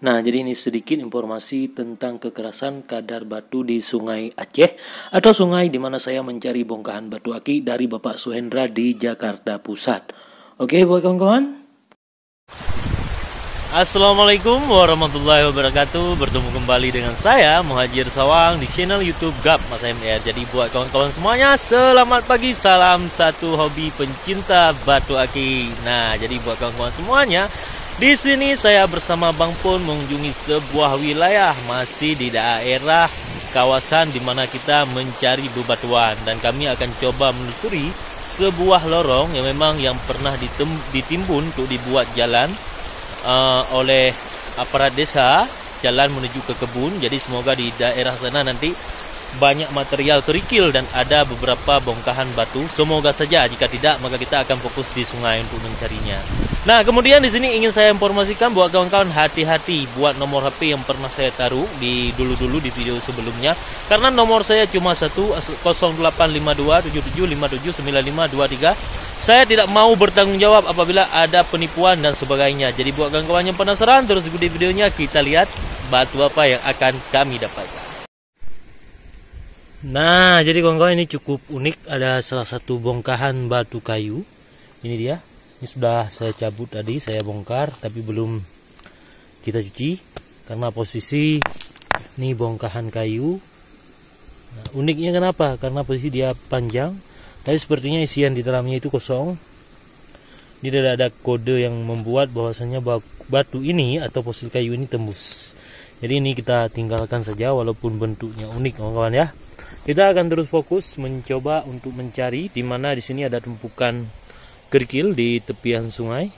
Nah, jadi ini sedikit informasi tentang kekerasan kadar batu di Sungai Aceh atau sungai di mana saya mencari bongkahan batu aki dari Bapak Suhendra di Jakarta Pusat. Oke, buat kawan-kawan. Assalamualaikum warahmatullahi wabarakatuh. Bertemu kembali dengan saya Muhajir Sawang di channel YouTube GAP Mas MR. Jadi buat kawan-kawan semuanya, selamat pagi, salam satu hobi pencinta batu aki. Nah, jadi buat kawan-kawan semuanya, di sini saya bersama Bang Pun mengunjungi sebuah wilayah masih di daerah kawasan di mana kita mencari bebatuan, dan kami akan coba menelusuri sebuah lorong yang memang pernah ditimbun untuk dibuat jalan oleh aparat desa, jalan menuju ke kebun. Jadi semoga di daerah sana nanti banyak material kerikil dan ada beberapa bongkahan batu. Semoga saja, jika tidak maka kita akan fokus di sungai untuk mencarinya. Nah, kemudian di sini ingin saya informasikan buat kawan-kawan, hati-hati buat nomor HP yang pernah saya taruh di dulu di video sebelumnya, karena nomor saya cuma 085277579523. Saya tidak mau bertanggung jawab apabila ada penipuan dan sebagainya. Jadi buat kawan-kawan yang penasaran, terus ikuti videonya, kita lihat batu apa yang akan kami dapatkan. Nah, jadi kawan-kawan, ini cukup unik. Ada salah satu bongkahan batu kayu. Ini dia. Ini sudah saya cabut tadi, saya bongkar, tapi belum kita cuci karena posisi ini bongkahan kayu. Nah, uniknya kenapa? Karena posisi dia panjang, tapi sepertinya isian di dalamnya itu kosong. Ini tidak ada kode yang membuat bahwasanya batu ini atau fosil kayu ini tembus. Jadi ini kita tinggalkan saja walaupun bentuknya unik, kawan-kawan ya. Kita akan terus fokus mencoba untuk mencari di mana di sini ada tumpukan kerikil di tepian sungai.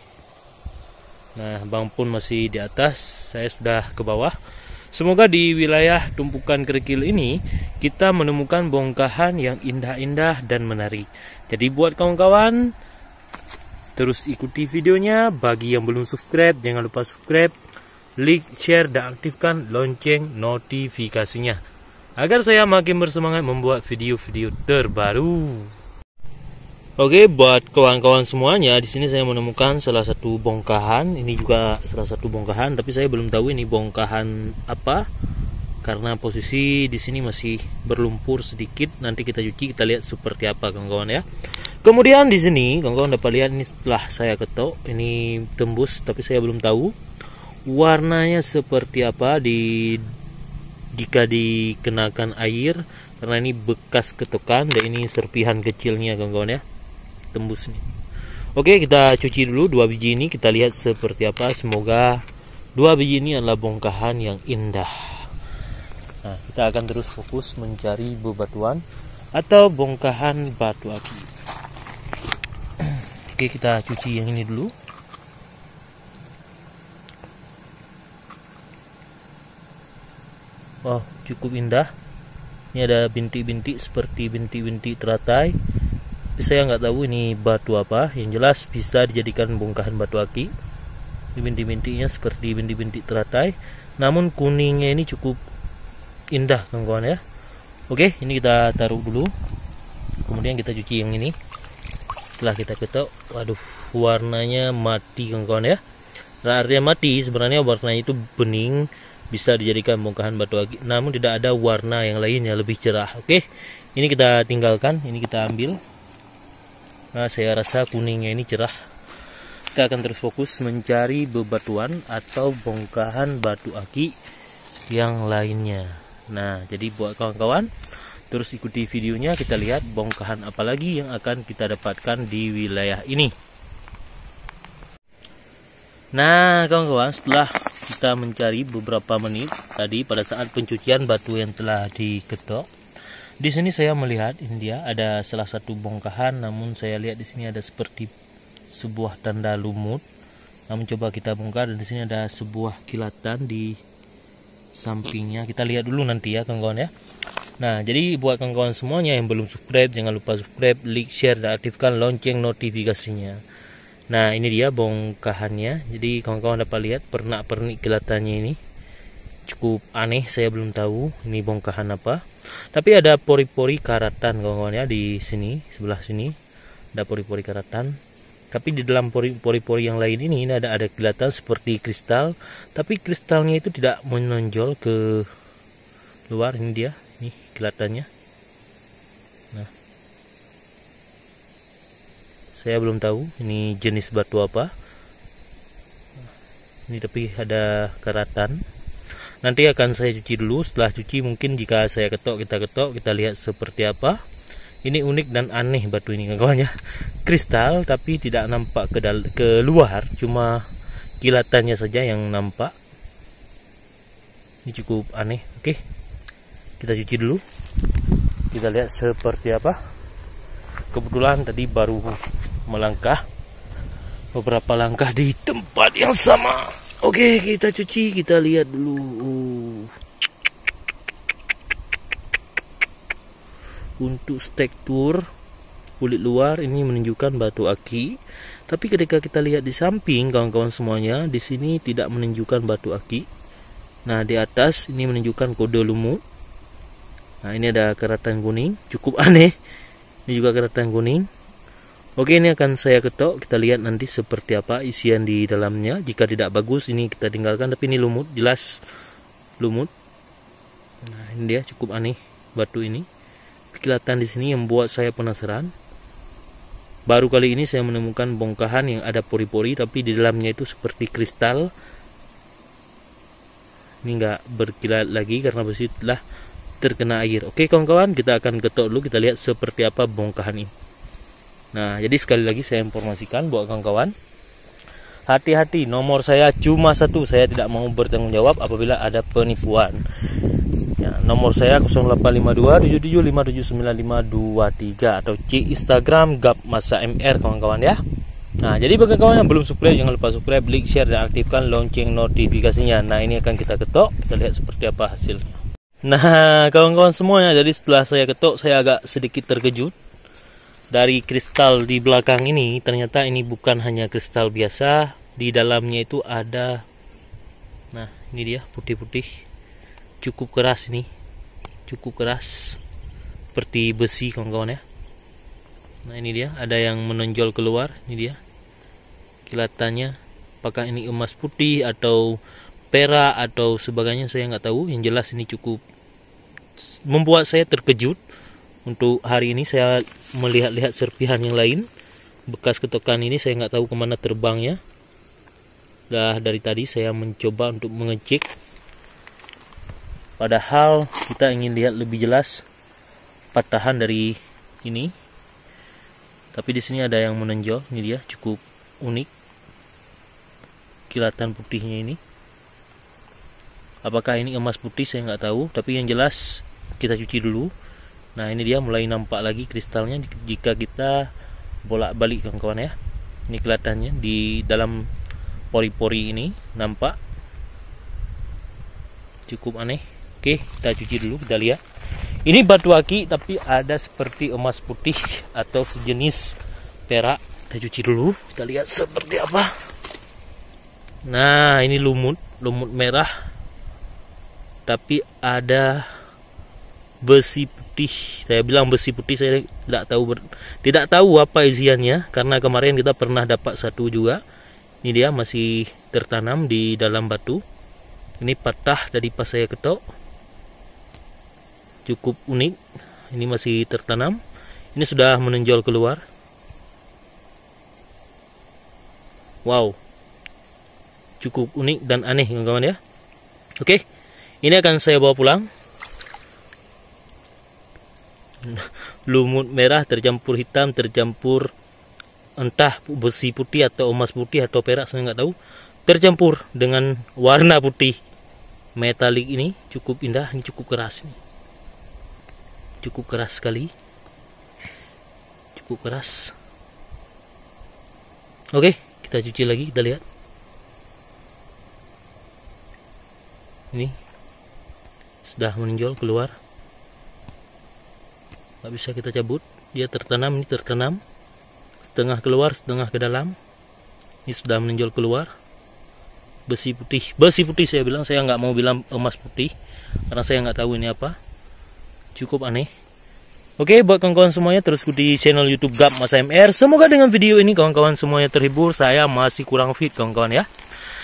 Nah, Bang Pun masih di atas, saya sudah ke bawah. Semoga di wilayah tumpukan kerikil ini kita menemukan bongkahan yang indah-indah dan menarik. Jadi buat kawan-kawan, terus ikuti videonya. Bagi yang belum subscribe, jangan lupa subscribe, like, share, dan aktifkan lonceng notifikasinya agar saya makin bersemangat membuat video-video terbaru. Oke, buat kawan-kawan semuanya, di sini saya menemukan salah satu bongkahan. Ini juga salah satu bongkahan, tapi saya belum tahu ini bongkahan apa karena posisi di sini masih berlumpur sedikit. Nanti kita cuci, kita lihat seperti apa, kawan-kawan ya. Kemudian di sini kawan-kawan dapat lihat, ini setelah saya ketok, ini tembus, tapi saya belum tahu warnanya seperti apa jika dikenakan air, karena ini bekas ketokan dan ini serpihan kecilnya, kawan-kawan ya, tembus nih. Oke, kita cuci dulu dua biji ini, kita lihat seperti apa. Semoga dua biji ini adalah bongkahan yang indah. Nah, kita akan terus fokus mencari bebatuan atau bongkahan batu aki. Oke, kita cuci yang ini dulu. Oh, cukup indah. Ini ada bintik-bintik seperti bintik-bintik teratai. Tapi saya nggak tahu ini batu apa. Yang jelas bisa dijadikan bongkahan batu aki. Ini bintik-bintiknya seperti bintik-bintik teratai, namun kuningnya ini cukup indah, kawan-kawan ya. Oke, ini kita taruh dulu. Kemudian kita cuci yang ini. Setelah kita ketok, waduh, warnanya mati, kawan-kawan ya. Nah, artinya mati, sebenarnya warnanya itu bening, bisa dijadikan bongkahan batu aki, namun tidak ada warna yang lain yang lebih cerah. Oke, ini kita tinggalkan, ini kita ambil. Nah, saya rasa kuningnya ini cerah. Kita akan terus fokus mencari bebatuan atau bongkahan batu aki yang lainnya. Nah, jadi buat kawan-kawan, terus ikuti videonya, kita lihat bongkahan apa lagi yang akan kita dapatkan di wilayah ini. Nah, kawan-kawan, setelah kita mencari beberapa menit tadi pada saat pencucian batu yang telah diketok, di sini saya melihat ini dia ada salah satu bongkahan, namun saya lihat di sini ada seperti sebuah tanda lumut. Namun coba kita bongkar, dan di sini ada sebuah kilatan di sampingnya. Kita lihat dulu nanti ya, kawan-kawan ya. Nah, jadi buat kawan-kawan semuanya yang belum subscribe, jangan lupa subscribe, like, share, dan aktifkan lonceng notifikasinya. Nah, ini dia bongkahannya. Jadi kawan-kawan dapat lihat pernak-pernik kilatannya ini. Cukup aneh, saya belum tahu ini bongkahan apa. Tapi ada pori-pori karatan, kawan-kawan ya, di sini, sebelah sini. Ada pori-pori karatan. Tapi di dalam pori-pori yang lain ini ada kelihatan seperti kristal, tapi kristalnya itu tidak menonjol ke luar. Ini dia, nih kelihatannya. Nah, saya belum tahu ini jenis batu apa. Ini tapi ada karatan. Nanti akan saya cuci dulu. Setelah cuci mungkin jika saya ketok, kita lihat seperti apa. Ini unik dan aneh batu ini kawan ya. Kristal tapi tidak nampak ke luar, cuma kilatannya saja yang nampak. Ini cukup aneh. Oke, kita cuci dulu. Kita lihat seperti apa. Kebetulan tadi baru melangkah beberapa langkah di tempat yang sama. Oke, kita cuci, kita lihat dulu. Untuk tekstur kulit luar ini menunjukkan batu aki, tapi ketika kita lihat di samping kawan-kawan semuanya, di sini tidak menunjukkan batu aki. Nah, di atas ini menunjukkan kode lumut. Nah, ini ada karatan kuning, cukup aneh. Ini juga karatan kuning. Oke, ini akan saya ketok, kita lihat nanti seperti apa isian di dalamnya. Jika tidak bagus ini kita tinggalkan, tapi ini lumut, jelas lumut. Nah, ini dia cukup aneh batu ini. Kelihatan di sini yang membuat saya penasaran. Baru kali ini saya menemukan bongkahan yang ada pori-pori, tapi di dalamnya itu seperti kristal. Ini enggak berkilat lagi karena besi telah terkena air. Oke kawan-kawan, kita akan ketok dulu, kita lihat seperti apa bongkahan ini. Nah, jadi sekali lagi saya informasikan buat kawan-kawan, hati-hati, nomor saya cuma satu. Saya tidak mau bertanggung jawab apabila ada penipuan. Ya, nomor saya 085277579553 atau C Instagram @gapmasamr kawan-kawan ya. Nah, jadi bagi kawan yang belum subscribe, jangan lupa subscribe, like, share, dan aktifkan lonceng notifikasinya. Nah, ini akan kita ketok, kita lihat seperti apa hasilnya. Nah, kawan-kawan semuanya, jadi setelah saya ketok, saya agak sedikit terkejut. Dari kristal di belakang ini, ternyata ini bukan hanya kristal biasa. Di dalamnya itu ada, nah ini dia putih-putih. Cukup keras ini, cukup keras seperti besi kawan-kawan ya. Nah, ini dia, ada yang menonjol keluar. Ini dia kelihatannya. Apakah ini emas putih atau perak atau sebagainya, saya nggak tahu. Yang jelas ini cukup membuat saya terkejut. Untuk hari ini saya melihat-lihat serpihan yang lain. Bekas ketokan ini saya nggak tahu kemana terbangnya. Dari tadi saya mencoba untuk mengecek, padahal kita ingin lihat lebih jelas patahan dari ini. Tapi di sini ada yang menonjol. Ini dia, cukup unik. Kilatan putihnya ini. Apakah ini emas putih saya nggak tahu. Tapi yang jelas kita cuci dulu. Nah, ini dia mulai nampak lagi kristalnya jika kita bolak-balik kawan-kawan ya. Ini kelihatannya di dalam pori-pori ini nampak. Cukup aneh. Oke, kita cuci dulu, kita lihat. Ini batu aki tapi ada seperti emas putih atau sejenis perak. Kita cuci dulu, kita lihat seperti apa. Nah, ini lumut merah. Tapi ada besi putih. Saya bilang besi putih, saya tidak tahu apa isiannya karena kemarin kita pernah dapat satu juga. Ini dia masih tertanam di dalam batu. Ini patah dari pas saya ketok. Cukup unik. Ini masih tertanam. Ini sudah menonjol keluar. Wow, cukup unik dan aneh kawan-kawan ya. Oke, ini akan saya bawa pulang. Lumut merah tercampur hitam, tercampur entah besi putih atau emas putih atau perak, saya nggak tahu. Tercampur dengan warna putih metalik ini. Cukup indah. Ini cukup keras nih. Cukup keras sekali. Cukup keras. Oke, kita cuci lagi, kita lihat. Ini sudah menonjol keluar. Nggak bisa kita cabut. Dia tertanam, ini tertanam. Setengah keluar, setengah ke dalam. Ini sudah menonjol keluar. Besi putih. Besi putih saya bilang. Saya nggak mau bilang emas putih karena saya nggak tahu ini apa. Cukup aneh. Oke, buat kawan-kawan semuanya terus ikuti channel YouTube Gap Mas MR. Semoga dengan video ini kawan-kawan semuanya terhibur. Saya masih kurang fit kawan-kawan ya.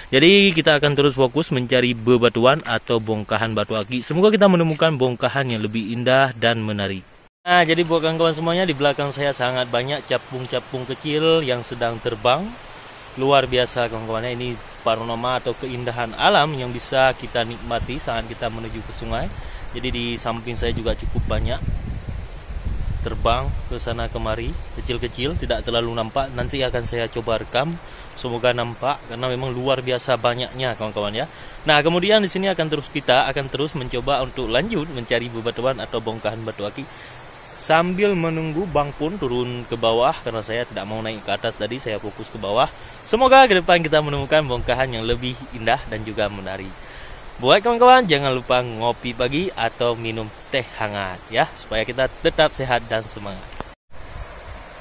Jadi kita akan terus fokus mencari bebatuan atau bongkahan batu aki. Semoga kita menemukan bongkahan yang lebih indah dan menarik. Nah, jadi buat kawan-kawan semuanya, di belakang saya sangat banyak capung-capung kecil yang sedang terbang. Luar biasa kawan-kawan ya. Ini panorama atau keindahan alam yang bisa kita nikmati saat kita menuju ke sungai. Jadi di samping saya juga cukup banyak terbang ke sana kemari, kecil-kecil, tidak terlalu nampak. Nanti akan saya coba rekam, semoga nampak karena memang luar biasa banyaknya kawan-kawan ya. Nah, kemudian di sini kita akan terus mencoba untuk lanjut mencari bebatuan atau bongkahan batu aki sambil menunggu Bang Pun turun ke bawah karena saya tidak mau naik ke atas tadi, saya fokus ke bawah. Semoga ke depan kita menemukan bongkahan yang lebih indah dan juga menarik. Buat kawan-kawan, jangan lupa ngopi pagi atau minum teh hangat ya, supaya kita tetap sehat dan semangat.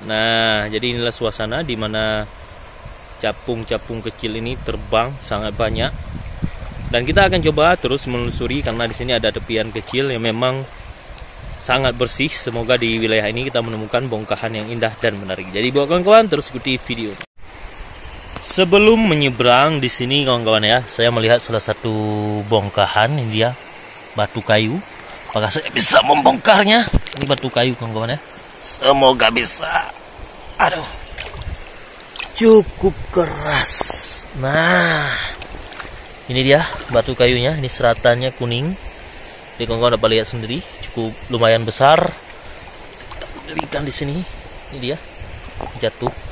Nah, jadi inilah suasana di mana capung-capung kecil ini terbang sangat banyak. Dan kita akan coba terus menelusuri karena di sini ada tepian kecil yang memang sangat bersih. Semoga di wilayah ini kita menemukan bongkahan yang indah dan menarik. Jadi buat kawan-kawan terus ikuti video. Sebelum menyeberang di sini kawan-kawan ya, saya melihat salah satu bongkahan. Ini dia batu kayu. Apakah saya bisa membongkarnya? Ini batu kayu kawan-kawan ya. Semoga bisa. Aduh, cukup keras. Nah, ini dia batu kayunya. Ini seratannya kuning. Jadi kawan-kawan dapat lihat sendiri, cukup lumayan besar. Kita berikan di sini. Ini dia jatuh.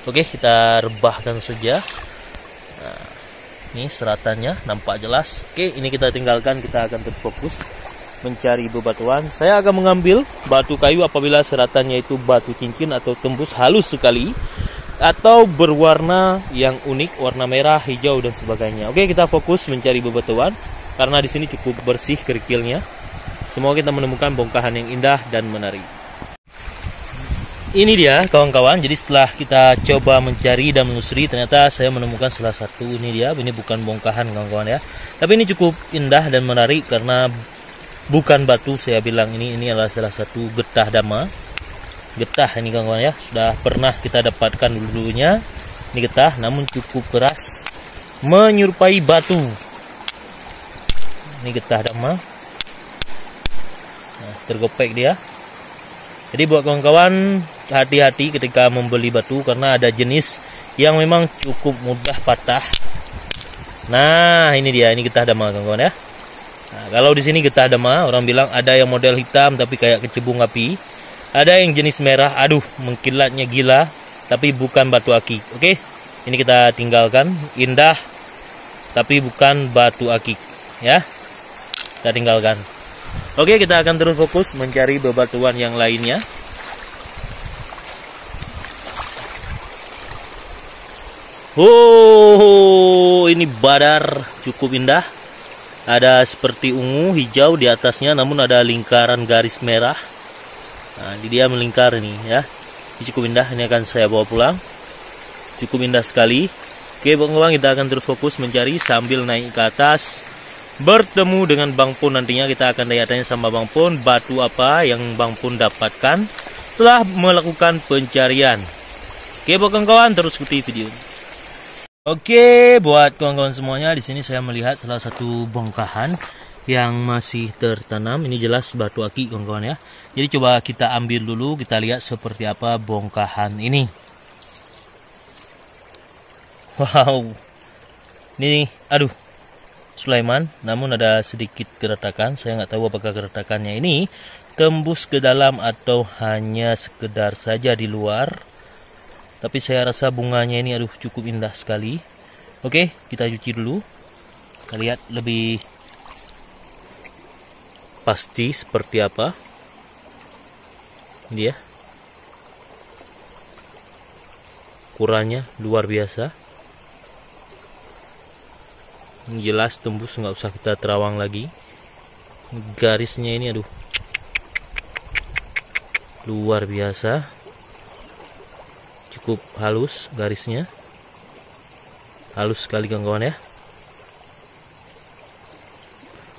Oke, kita rebahkan saja. Nah, ini seratannya nampak jelas. Oke, ini kita tinggalkan. Kita akan terfokus mencari bebatuan. Saya akan mengambil batu kayu apabila seratannya itu batu cincin atau tembus halus sekali, atau berwarna yang unik, warna merah, hijau dan sebagainya. Oke, kita fokus mencari bebatuan karena di sini cukup bersih kerikilnya. Semoga kita menemukan bongkahan yang indah dan menarik. Ini dia kawan-kawan. Jadi setelah kita coba mencari dan menelusuri, ternyata saya menemukan salah satu. Ini dia. Ini bukan bongkahan kawan-kawan ya, tapi ini cukup indah dan menarik karena bukan batu. Saya bilang ini adalah salah satu getah dama. Getah ini kawan-kawan ya, sudah pernah kita dapatkan dulunya. Ini getah namun cukup keras, menyerupai batu. Ini getah dama. Nah, tergopek dia. Jadi buat kawan-kawan, hati-hati ketika membeli batu karena ada jenis yang memang cukup mudah patah. Nah, ini dia, ini getah dama kawan-kawan ya. Nah, kalau di sini getah dama, orang bilang ada yang model hitam tapi kayak kecebung api. Ada yang jenis merah, aduh, mengkilatnya gila, tapi bukan batu aki. Oke, ini kita tinggalkan. Indah tapi bukan batu aki ya. Kita tinggalkan. Oke, kita akan terus fokus mencari bebatuan yang lainnya. Oh, ini badar cukup indah. Ada seperti ungu, hijau di atasnya, namun ada lingkaran garis merah. Nah, dia melingkar ini ya. Ini cukup indah. Ini akan saya bawa pulang. Cukup indah sekali. Oke, kawan-kawan, kita akan terus fokus mencari sambil naik ke atas. Bertemu dengan Bang Pun, nantinya kita akan tanya-tanya sama Bang Pun batu apa yang Bang Pun dapatkan setelah melakukan pencarian. Oke, buat kawan-kawan terus ikuti video. Oke, buat kawan-kawan semuanya, di sini saya melihat salah satu bongkahan yang masih tertanam. Ini jelas batu aki kawan-kawan ya. Jadi coba kita ambil dulu, kita lihat seperti apa bongkahan ini. Wow. Ini aduh, Sulaiman, namun ada sedikit keretakan. Saya nggak tahu apakah keretakannya ini tembus ke dalam atau hanya sekedar saja di luar. Tapi saya rasa bunganya ini aduh cukup indah sekali. Oke, kita cuci dulu. Kita lihat lebih pasti seperti apa. Ini dia. Ukurannya luar biasa. Ini jelas tembus, nggak usah kita terawang lagi. Garisnya ini aduh luar biasa, cukup halus garisnya, halus sekali kawan-kawan ya.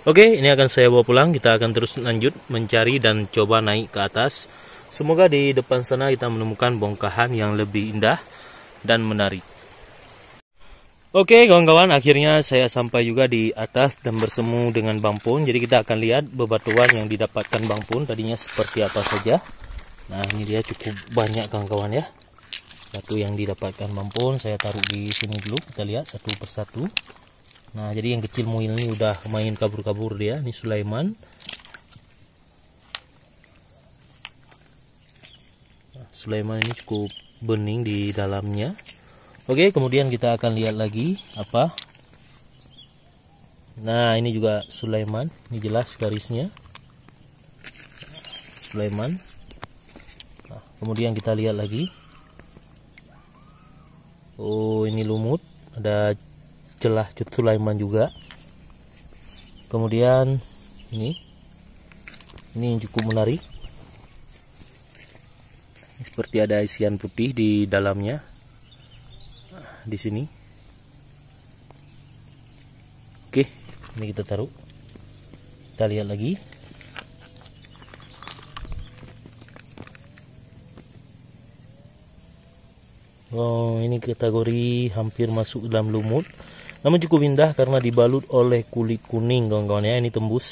Oke, ini akan saya bawa pulang. Kita akan terus lanjut mencari dan coba naik ke atas. Semoga di depan sana kita menemukan bongkahan yang lebih indah dan menarik. Oke kawan-kawan, akhirnya saya sampai juga di atas dan bersemu dengan Bang Pun. Jadi kita akan lihat bebatuan yang didapatkan Bang Pun tadinya seperti apa saja. Nah ini dia cukup banyak kawan-kawan ya. Batu yang didapatkan Bang Pun saya taruh di sini dulu, kita lihat satu persatu. Nah jadi yang kecil muil ini udah main kabur-kabur dia. Ini Sulaiman. Nah, Sulaiman ini cukup bening di dalamnya. Oke, kemudian kita akan lihat lagi apa. Nah, ini juga Sulaiman. Ini jelas garisnya. Sulaiman. Nah, kemudian kita lihat lagi. Oh, ini lumut. Ada celah Sulaiman juga. Kemudian ini yang cukup menarik. Seperti ada isian putih di dalamnya. Di sini. Oke, ini kita taruh. Kita lihat lagi. Oh, ini kategori hampir masuk dalam lumut. Namun cukup indah karena dibalut oleh kulit kuning kawan-kawan ya. Ini tembus.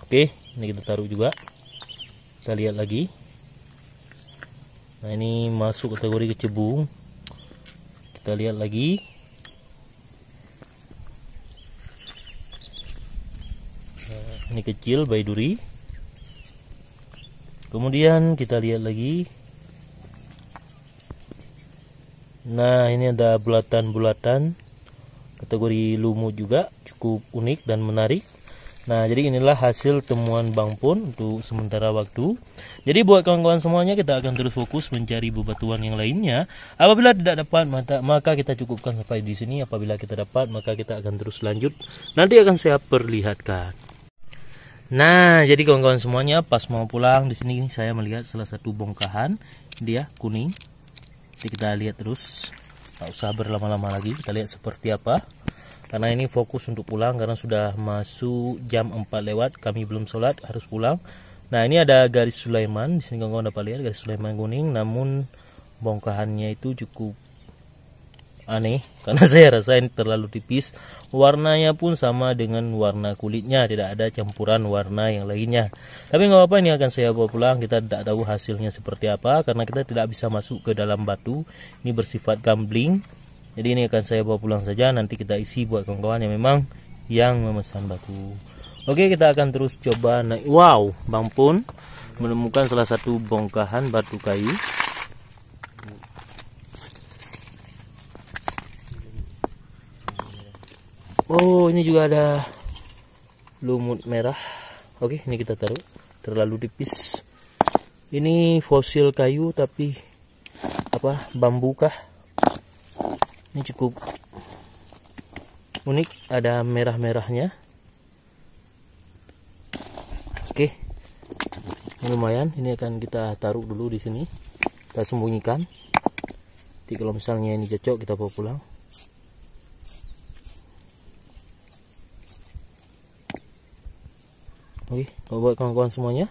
Oke, ini kita taruh juga. Kita lihat lagi. Nah, ini masuk kategori kecebung. Kita lihat lagi. Nah, ini kecil baiduri. Kemudian kita lihat lagi. Nah ini ada bulatan-bulatan kategori lumut juga, cukup unik dan menarik. Nah jadi inilah hasil temuan Bang Pun untuk sementara waktu. Jadi buat kawan-kawan semuanya, kita akan terus fokus mencari bebatuan yang lainnya. Apabila tidak dapat maka kita cukupkan sampai di sini. Apabila kita dapat maka kita akan terus lanjut. Nanti akan saya perlihatkan. Nah jadi kawan-kawan semuanya, pas mau pulang di sini saya melihat salah satu bongkahan. Dia kuning. Jadi kita lihat terus. Tak usah berlama-lama lagi, kita lihat seperti apa. Karena ini fokus untuk pulang karena sudah masuk jam 4 lewat, kami belum sholat, harus pulang. Nah ini ada garis Sulaiman, di sini kawan-kawan dapat lihat garis Sulaiman kuning, namun bongkahannya itu cukup aneh karena saya rasa ini terlalu tipis. Warnanya pun sama dengan warna kulitnya, tidak ada campuran warna yang lainnya. Tapi nggak apa-apa, ini akan saya bawa pulang. Kita tidak tahu hasilnya seperti apa karena kita tidak bisa masuk ke dalam batu. Ini bersifat gambling. Jadi ini akan saya bawa pulang saja, nanti kita isi buat kawan-kawan yang memang yang memesan batu. Oke, kita akan terus coba naik. Wow, Bang Pun menemukan salah satu bongkahan batu kayu. Oh, ini juga ada lumut merah. Oke, ini kita taruh. Terlalu tipis. Ini fosil kayu tapi apa? Bambu kah? Ini cukup unik, ada merah-merahnya. Oke, ini lumayan. Ini akan kita taruh dulu di sini, kita sembunyikan. Jadi kalau misalnya ini cocok, kita bawa pulang. Oke, buat kawan-kawan semuanya,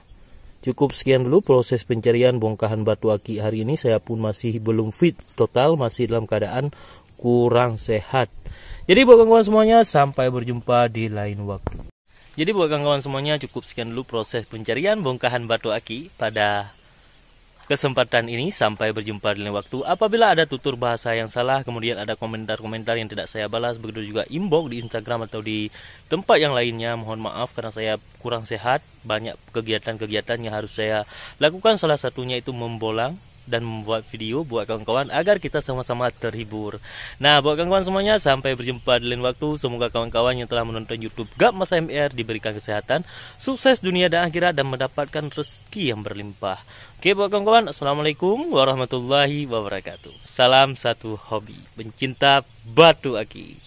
cukup sekian dulu proses pencarian bongkahan batu aki hari ini. Saya pun masih belum fit total, masih dalam keadaan kurang sehat. Jadi buat kawan-kawan semuanya, sampai berjumpa di lain waktu. Jadi buat kawan-kawan semuanya, cukup sekian dulu proses pencarian bongkahan batu aki pada kesempatan ini. Sampai berjumpa di lain waktu. Apabila ada tutur bahasa yang salah, kemudian ada komentar-komentar yang tidak saya balas, begitu juga inbox di Instagram atau di tempat yang lainnya, mohon maaf karena saya kurang sehat. Banyak kegiatan-kegiatan yang harus saya lakukan, salah satunya itu membolang dan membuat video buat kawan-kawan agar kita sama-sama terhibur. Nah, buat kawan-kawan semuanya, sampai berjumpa di lain waktu. Semoga kawan-kawan yang telah menonton YouTube Gap Mas MR diberikan kesehatan, sukses dunia dan akhirat, dan mendapatkan rezeki yang berlimpah. Oke buat kawan-kawan, assalamualaikum warahmatullahi wabarakatuh. Salam satu hobi, pencinta batu aki.